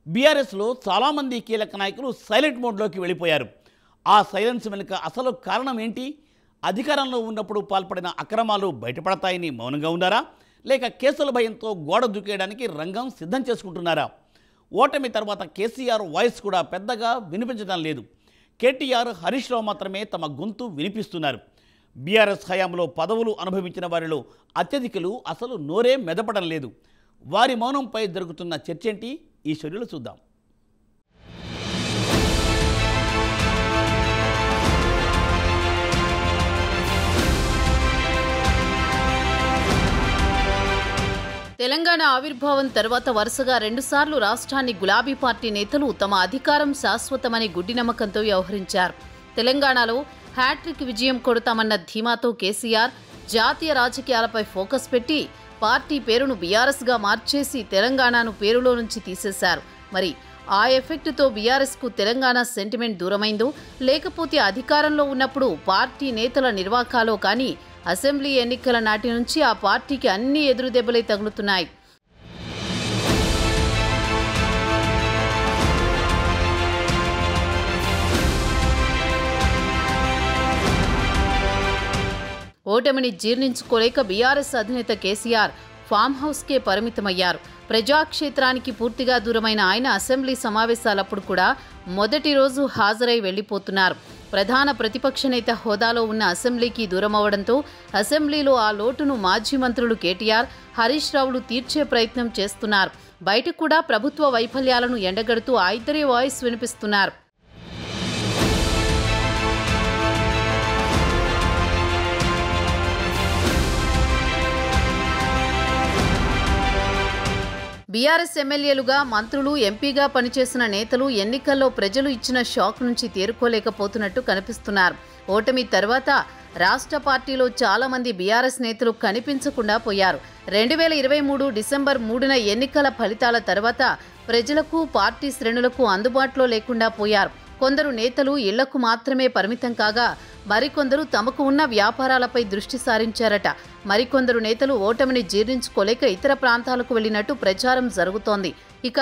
బీఆర్ఎస్లో చాలామంది కీలక నాయకులు సైలెంట్ మోడ్లోకి వెళ్ళిపోయారు. ఆ సైలెన్స్ వెనుక అసలు కారణం ఏంటి? అధికారంలో ఉన్నప్పుడు పాల్పడిన అక్రమాలు బయటపడతాయని మౌనంగా ఉన్నారా? లేక కేసుల భయంతో గోడ దూకేయడానికి రంగం సిద్ధం చేసుకుంటున్నారా? ఓటమి తర్వాత కేసీఆర్ వాయిస్ కూడా పెద్దగా వినిపించడం లేదు. కేటీఆర్, హరీష్ రావు మాత్రమే తమ గొంతు వినిపిస్తున్నారు. బీఆర్ఎస్ హయాంలో పదవులు అనుభవించిన వారిలో అత్యధికులు అసలు నోరే మెదపడం లేదు. వారి మౌనంపై జరుగుతున్న చర్చ ఏంటి? ఈ షెడ్యూల్ చూద్దాం. తెలంగాణ ఆవిర్భావం తర్వాత వరుసగా 2 సార్లు రాష్ట్రాన్ని గులాబీ పార్టీ నేతలు తమ అధికారం శాశ్వతమని గుడ్డి నమ్మకంతో వ్యవహరించారు. తెలంగాణలో హ్యాట్రిక్ విజయం కొడతామన్న ధీమాతో కేసీఆర్ జాతీయ రాజకీయాలపై ఫోకస్ పెట్టి పార్టీ పేరును బీఆర్ఎస్గా మార్చేసి తెలంగాణను పేరులో నుంచి తీసేశారు. మరి ఆ ఎఫెక్ట్తో బీఆర్ఎస్కు తెలంగాణ సెంటిమెంట్ దూరమైందో, లేకపోతే అధికారంలో ఉన్నప్పుడు పార్టీ నేతల నిర్వాకాలో కానీ అసెంబ్లీ ఎన్నికల నాటి నుంచి ఆ పార్టీకి అన్ని ఎదురుదెబ్బలే తగులుతున్నాయి. ఓటమిని జీర్ణించుకోలేక బీఆర్ఎస్ అధినేత కేసీఆర్ ఫామ్ హౌస్కే పరిమితమయ్యారు. ప్రజాక్షేత్రానికి పూర్తిగా దూరమైన ఆయన అసెంబ్లీ సమావేశాలప్పుడు కూడా మొదటి రోజు హాజరై వెళ్లిపోతున్నారు. ప్రధాన ప్రతిపక్ష నేత హోదాలో ఉన్న అసెంబ్లీకి దూరమవడంతో అసెంబ్లీలో ఆ లోటును మాజీ మంత్రులు కేటీఆర్, హరీష్ రావులు తీర్చే ప్రయత్నం చేస్తున్నారు. బయట కూడా ప్రభుత్వ వైఫల్యాలను ఎండగడుతూ ఆ ఇద్దరి వాయిస్ వినిపిస్తున్నారు. బీఆర్ఎస్ ఎమ్మెల్యేలుగా, మంత్రులు, ఎంపీగా పనిచేసిన నేతలు ఎన్నికల్లో ప్రజలు ఇచ్చిన షాక్ నుంచి తేరుకోలేకపోతున్నట్టు కనిపిస్తున్నారు. ఓటమి తర్వాత రాష్ట్ర పార్టీలో చాలా మంది బీఆర్ఎస్ నేతలు కనిపించకుండా పోయారు. 2023 డిసెంబర్ 3న ఎన్నికల ఫలితాల తర్వాత ప్రజలకు, పార్టీ శ్రేణులకు అందుబాటులో లేకుండా పోయారు. కొందరు నేతలు ఇళ్లకు మాత్రమే పరిమితం కాగా మరికొందరు తమకు ఉన్న వ్యాపారాలపై దృష్టి సారించారట. మరికొందరు నేతలు ఓటమిని జీర్ణించుకోలేక ఇతర ప్రాంతాలకు వెళ్లినట్టు ప్రచారం జరుగుతోంది. ఇక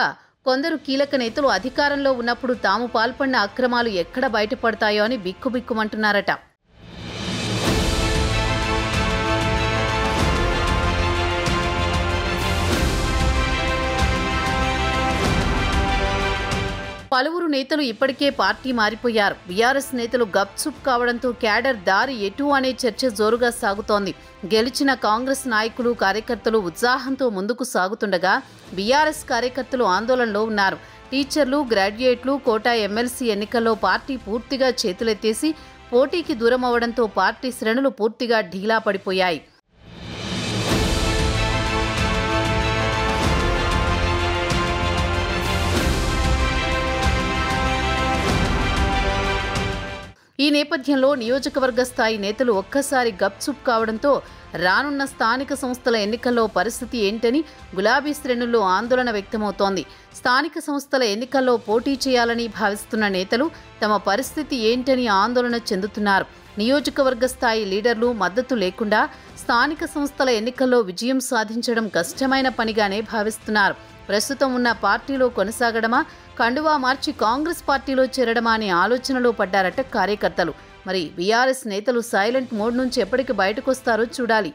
కొందరు కీలక నేతలు అధికారంలో ఉన్నప్పుడు తాము పాల్పడిన అక్రమాలు ఎక్కడ బయటపడతాయో అని బిక్కుబిక్కుమంటున్నారట. పలువురు నేతలు ఇప్పటికే పార్టీ మారిపోయారు. బీఆర్ఎస్ నేతలు గప్చుప్ కావడంతో క్యాడర్ దారి ఎటు అనే చర్చ జోరుగా సాగుతోంది. గెలిచిన కాంగ్రెస్ నాయకులు, కార్యకర్తలు ఉత్సాహంతో ముందుకు సాగుతుండగా బీఆర్ఎస్ కార్యకర్తలు ఆందోళనలో ఉన్నారు. టీచర్లు, గ్రాడ్యుయేట్లు, కోటా ఎమ్మెల్సీ ఎన్నికల్లో పార్టీ పూర్తిగా చేతులెత్తేసి పోటీకి దూరం అవడంతో పార్టీ శ్రేణులు పూర్తిగా ఢీలా పడిపోయాయి. ఈ నేపథ్యంలో నియోజకవర్గ స్థాయి నేతలు ఒక్కసారి గప్చుప్ కావడంతో రానున్న స్థానిక సంస్థల ఎన్నికల్లో పరిస్థితి ఏంటని గులాబీ శ్రేణుల్లో ఆందోళన వ్యక్తమవుతోంది. స్థానిక సంస్థల ఎన్నికల్లో పోటీ చేయాలని భావిస్తున్న నేతలు తమ పరిస్థితి ఏంటని ఆందోళన చెందుతున్నారు. నియోజకవర్గ స్థాయి లీడర్లు మద్దతు లేకుండా స్థానిక సంస్థల ఎన్నికల్లో విజయం సాధించడం కష్టమైన పనిగానే భావిస్తున్నారు. ప్రస్తుతం ఉన్న పార్టీలో కొనసాగడమా, కండువా మార్చి కాంగ్రెస్ పార్టీలో చేరడమా అనే ఆలోచనలో పడ్డారట కార్యకర్తలు. మరి బీఆర్ఎస్ నేతలు సైలెంట్ మోడ్ నుంచి ఎప్పటికి బయటకొస్తారో చూడాలి.